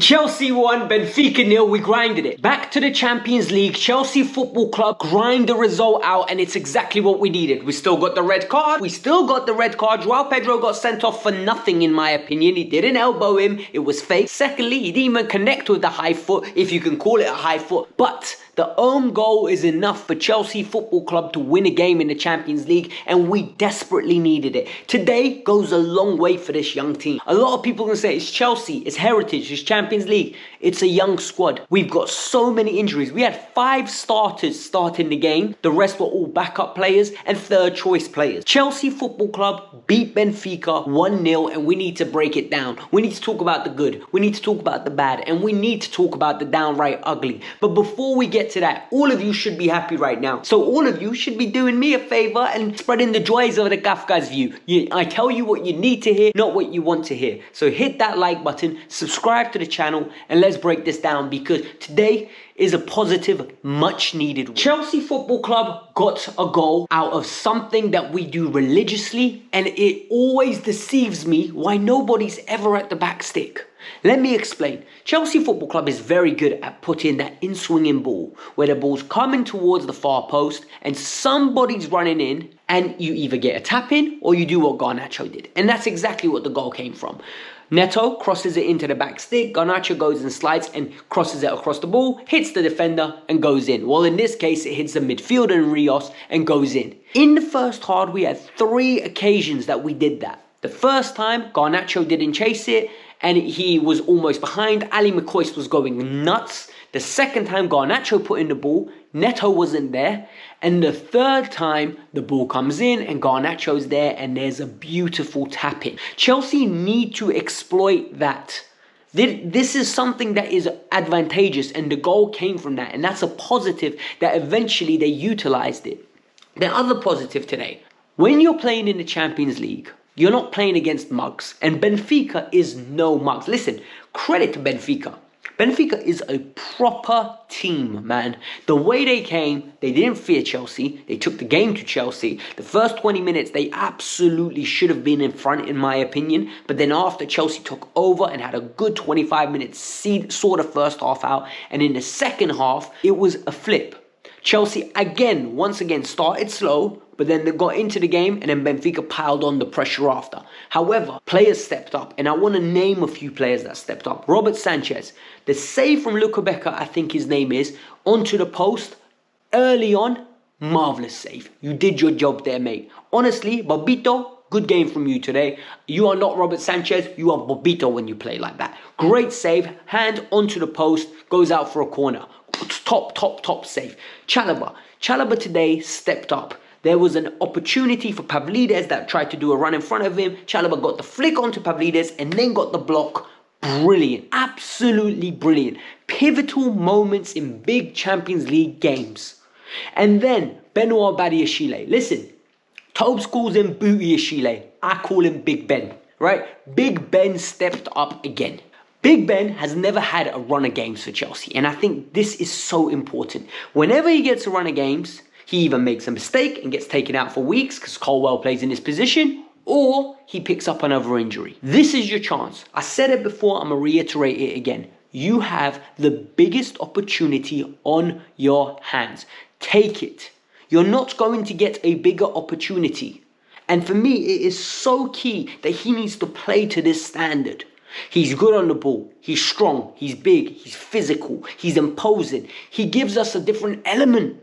Chelsea won, Benfica nil, we grinded it. Back to the Champions League, Chelsea Football Club grind the result out, and it's exactly what we needed. We still got the red card. Joao Pedro got sent off for nothing, in my opinion. He didn't elbow him, it was fake. Secondly, he didn't even connect with the high foot, if you can call it a high foot. But the own goal is enough for Chelsea Football Club to win a game in the Champions League, and we desperately needed it. Today goes a long way for this young team. A lot of people can say it's Chelsea, it's heritage, it's Champions League. It's a young squad. We've got so many injuries. We had 5 starters starting the game. The rest were all backup players and third choice players. Chelsea Football Club beat Benfica 1-0, and we need to break it down. We need to talk about the good. We need to talk about the bad. And we need to talk about the downright ugly. But before we get to that, all of you should be happy right now. So all of you should be doing me a favor and spreading the joys of the Kavkas View. I tell you what you need to hear, not what you want to hear. So hit that like button, subscribe to the channel, and let's break this down, because today is a positive, much needed. Chelsea Football Club got a goal out of something that we do religiously, and it always deceives me why nobody's ever at the back stick. Let me explain. Chelsea Football Club is very good at putting that in-swinging ball, where the ball's coming towards the far post and somebody's running in, and you either get a tap in or you do what Garnacho did. And that's exactly what the goal came from. Neto crosses it into the back stick, Garnacho goes and slides and crosses it across the ball, hits the defender and goes in. Well, in this case, it hits the midfielder and Rios and goes in. In the first half, we had 3 occasions that we did that. The first time, Garnacho didn't chase it and he was almost behind. Ali McCoist was going nuts. The second time, Garnacho put in the ball, Neto wasn't there. And the third time, the ball comes in and Garnacho's there and there's a beautiful tap-in. Chelsea need to exploit that. This is something that is advantageous, and the goal came from that. And that's a positive that eventually they utilized it. The other positive today, when you're playing in the Champions League, you're not playing against mugs. And Benfica is no mugs. Listen, credit to Benfica. Benfica is a proper team, man. The way they came, they didn't fear Chelsea. They took the game to Chelsea. The first 20 minutes, they absolutely should have been in front, in my opinion. But then after, Chelsea took over and had a good 25 minutes, saw the first half out. And in the second half, it was a flip. Chelsea, once again, started slow, but then they got into the game and then Benfica piled on the pressure after. However, players stepped up, and I want to name a few players that stepped up. Robert Sanchez, the save from Lukebeka, I think his name is, onto the post, early on, marvellous save. You did your job there, mate. Honestly, Bobito, good game from you today. You are not Robert Sanchez, you are Bobito when you play like that. Great save, hand onto the post, goes out for a corner. Top save. Chalobah today stepped up. There was an opportunity for Pavlidis that tried to do a run in front of him. Chalobah got the flick onto Pavlidis and then got the block. Brilliant. Absolutely brilliant. Pivotal moments in big Champions League games. And then Benoit Badiashile. Listen, Tobes calls him Booty-Ashile. I call him Big Ben. Right? Big Ben stepped up again. Big Ben has never had a run of games for Chelsea, and I think this is so important. Whenever he gets a run of games, he either makes a mistake and gets taken out for weeks because Colwell plays in his position, or he picks up another injury. This is your chance. I said it before, I'm going to reiterate it again. You have the biggest opportunity on your hands. Take it. You're not going to get a bigger opportunity. And for me, it is so key that he needs to play to this standard. He's good on the ball, he's strong, he's big, he's physical, he's imposing. He gives us a different element.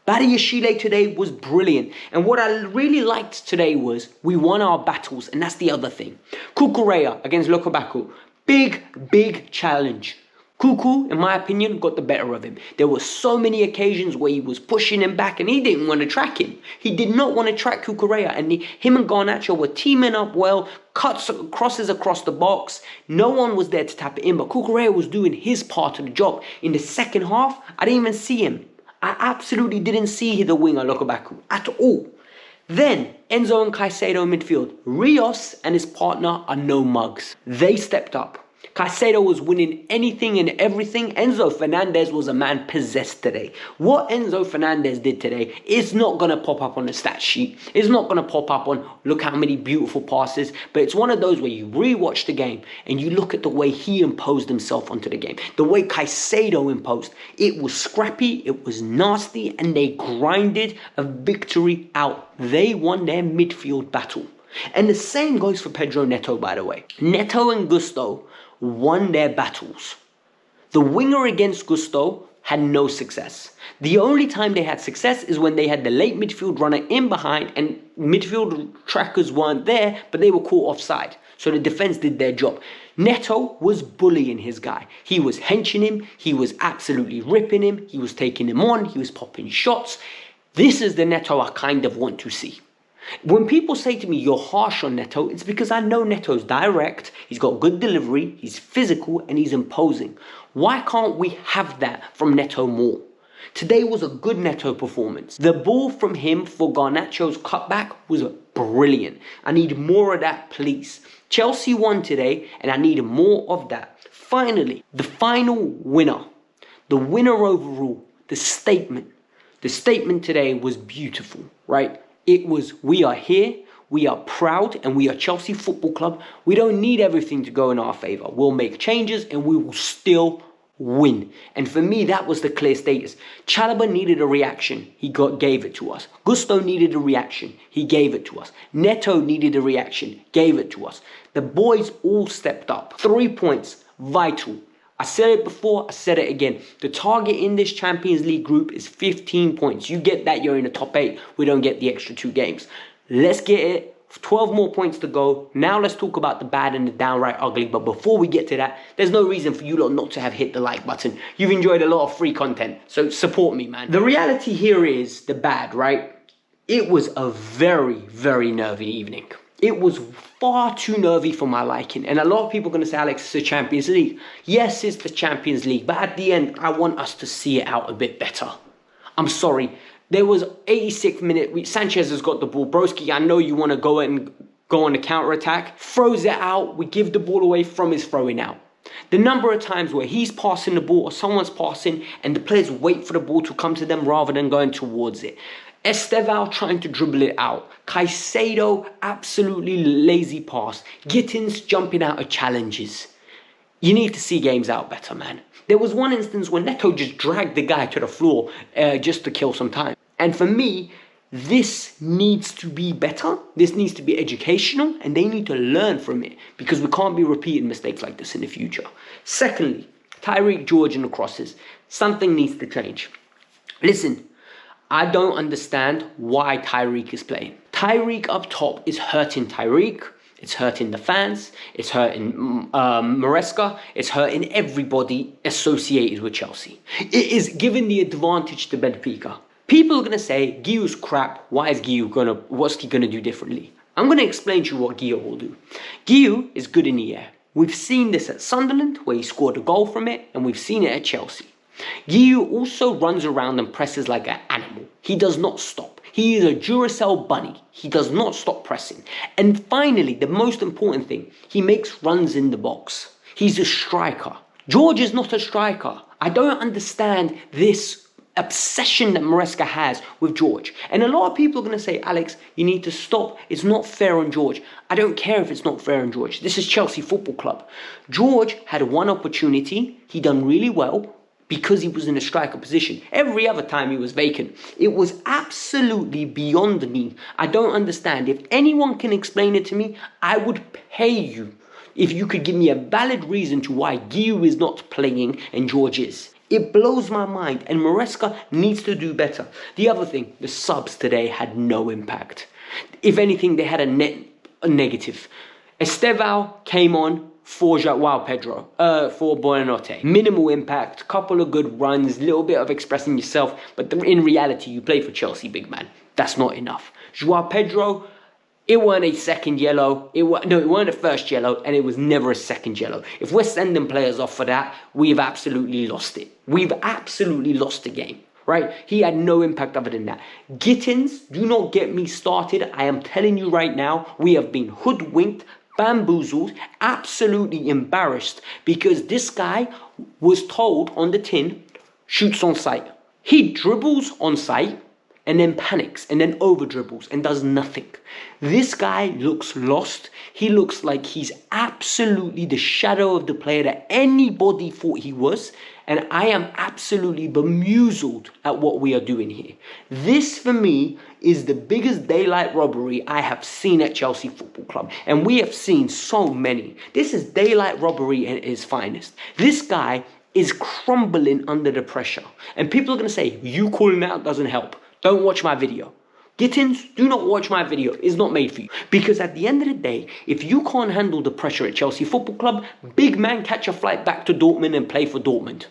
Badiashile today was brilliant. And what I really liked today was we won our battles, and that's the other thing. Cucurella against Lukebeka, big challenge. Cuckoo, in my opinion, got the better of him. There were so many occasions where he was pushing him back and he didn't want to track him. He did not want to track Cucurella, and him and Garnacho were teaming up well, crosses across the box. No one was there to tap it in, but Cucurella was doing his part of the job. In the second half, I didn't even see him. I absolutely didn't see the winger Lukebeka at all. Then, Enzo and Caicedo in midfield. Rios and his partner are no mugs. They stepped up. Caicedo was winning anything and everything. Enzo Fernandez was a man possessed today. What Enzo Fernandez did today is not going to pop up on the stat sheet. It's not going to pop up on look how many beautiful passes. But it's one of those where you rewatch the game and you look at the way he imposed himself onto the game. The way Caicedo imposed. It was scrappy, it was nasty, and they grinded a victory out. They won their midfield battle. And the same goes for Pedro Neto, by the way. Neto and Gusto won their battles. The winger against Gusto had no success. The only time they had success is when they had the late midfield runner in behind and midfield trackers weren't there, but they were caught offside. So the defense did their job. Neto was bullying his guy. He was henching him. He was absolutely ripping him. He was taking him on. He was popping shots. This is the Neto I kind of want to see. When people say to me, you're harsh on Neto, it's because I know Neto's direct, he's got good delivery, he's physical, and he's imposing. Why can't we have that from Neto more? Today was a good Neto performance. The ball from him for Garnacho's cutback was brilliant. I need more of that, please. Chelsea won today, and I need more of that. Finally, the final winner. The winner overall, the statement. The statement today was beautiful, right? It was, we are here, we are proud, and we are Chelsea Football Club. We don't need everything to go in our favour. We'll make changes and we will still win. And for me, that was the clear status. Chalobah needed a reaction. He gave it to us. Gusto needed a reaction. He gave it to us. Neto needed a reaction. Gave it to us. The boys all stepped up. 3 points. Vital. I said it before, I said it again. The target in this Champions League group is 15 points. You get that, you're in the top 8. We don't get the extra 2 games. Let's get it. 12 more points to go. Now let's talk about the bad and the downright ugly. But before we get to that, there's no reason for you lot not to have hit the like button. You've enjoyed a lot of free content, so support me, man. The reality here is the bad, right? It was a very, very nervy evening. It was far too nervy for my liking. And a lot of people are going to say, Alex, it's the Champions League. Yes, it's the Champions League. But at the end, I want us to see it out a bit better. I'm sorry. There was 86th minute. Sanchez has got the ball. Broski, I know you want to go on the counter-attack. Throws it out. We give the ball away from his throwing out. The number of times where he's passing the ball or someone's passing and the players wait for the ball to come to them rather than going towards it. Estevao trying to dribble it out. Caicedo, absolutely lazy pass. Gittins jumping out of challenges. You need to see games out better, man. There was one instance when Neto just dragged the guy to the floor just to kill some time. And for me, this needs to be better. This needs to be educational and they need to learn from it because we can't be repeating mistakes like this in the future. Secondly, Tyreek George and the crosses. Something needs to change. Listen. I don't understand why Tyreek is playing. Tyreek up top is hurting Tyreek. It's hurting the fans. It's hurting Maresca. It's hurting everybody associated with Chelsea. It is giving the advantage to Benfica. People are going to say, Guiu's crap. What's he going to do differently? I'm going to explain to you what Guiu will do. Guiu is good in the air. We've seen this at Sunderland where he scored a goal from it, and we've seen it at Chelsea. Guiu also runs around and presses like an animal. He does not stop. He is a Duracell bunny. He does not stop pressing. And finally, the most important thing, he makes runs in the box. He's a striker. George is not a striker. I don't understand this obsession that Maresca has with George. And a lot of people are going to say, Alex, you need to stop. It's not fair on George. I don't care if it's not fair on George. This is Chelsea Football Club. George had one opportunity. He done really well. Because he was in a striker position. Every other time he was vacant. It was absolutely beyond me. I don't understand. If anyone can explain it to me, I would pay you. If you could give me a valid reason to why Guiu is not playing and George is. It blows my mind and Maresca needs to do better. The other thing, the subs today had no impact. If anything, they had a negative. Estevao came on. For Pedro, for Buonanotte. Minimal impact, couple of good runs, little bit of expressing yourself, but in reality, you play for Chelsea, big man. That's not enough. João Pedro, it weren't a second yellow. It weren't a first yellow, and it was never a second yellow. If we're sending players off for that, we've absolutely lost it. We've absolutely lost the game. Right? He had no impact other than that. Gittins, do not get me started. I am telling you right now, we have been hoodwinked, bamboozled, absolutely embarrassed, because this guy was told on the tin, shoots on sight. He dribbles on sight and then panics and then over dribbles and does nothing. This guy looks lost. He looks like he's absolutely the shadow of the player that anybody thought he was. And I am absolutely bemused at what we are doing here. This, for me, is the biggest daylight robbery I have seen at Chelsea Football Club. And we have seen so many. This is daylight robbery at its finest. This guy is crumbling under the pressure. And people are going to say, you calling out doesn't help. Don't watch my video. Gittins, do not watch my video. It's not made for you. Because at the end of the day, if you can't handle the pressure at Chelsea Football Club, big man, catch a flight back to Dortmund and play for Dortmund.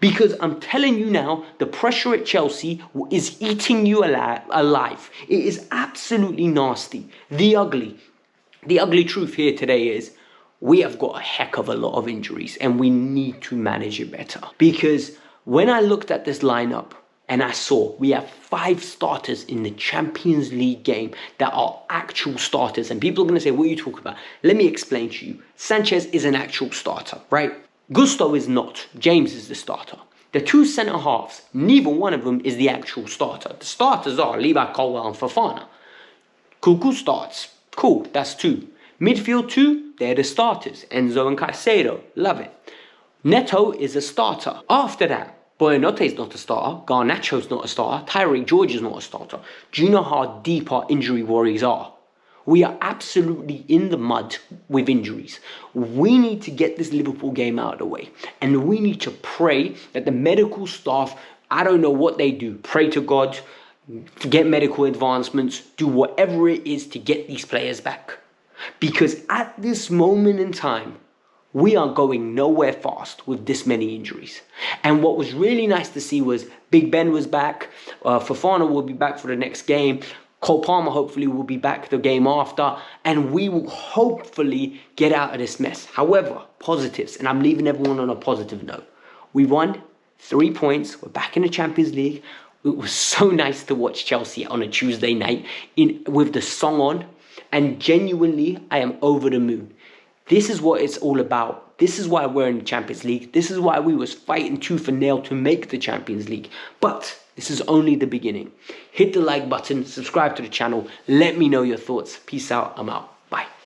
Because I'm telling you now, the pressure at Chelsea is eating you alive. It is absolutely nasty. The ugly truth here today is we have got a heck of a lot of injuries and we need to manage it better. Because when I looked at this lineup and I saw we have 5 starters in the Champions League game that are actual starters, and people are going to say, what are you talking about? Let me explain to you. Sanchez is an actual starter, right? Gusto is not. James is the starter. The 2 centre halves, neither one of them is the actual starter. The starters are Levi Colwill and Fofana. Cuckoo starts. Cool, that's 2. Midfield 2, they're the starters. Enzo and Caicedo, love it. Neto is a starter. After that, Boyanote's not a starter. Garnacho's not a starter. Tyreek George is not a starter. Do you know how deep our injury worries are? We are absolutely in the mud with injuries. We need to get this Liverpool game out of the way. And we need to pray that the medical staff, I don't know what they do, pray to God, get medical advancements, do whatever it is to get these players back. Because at this moment in time, we are going nowhere fast with this many injuries. And what was really nice to see was Big Ben was back. Fofana will be back for the next game. Cole Palmer hopefully will be back the game after. And we will hopefully get out of this mess. However, positives, and I'm leaving everyone on a positive note. We won 3 points. We're back in the Champions League. It was so nice to watch Chelsea on a Tuesday night with the song on. And genuinely, I am over the moon. This is what it's all about. This is why we're in the Champions League. This is why we was fighting tooth and nail to make the Champions League. But this is only the beginning. Hit the like button, subscribe to the channel. Let me know your thoughts. Peace out. I'm out.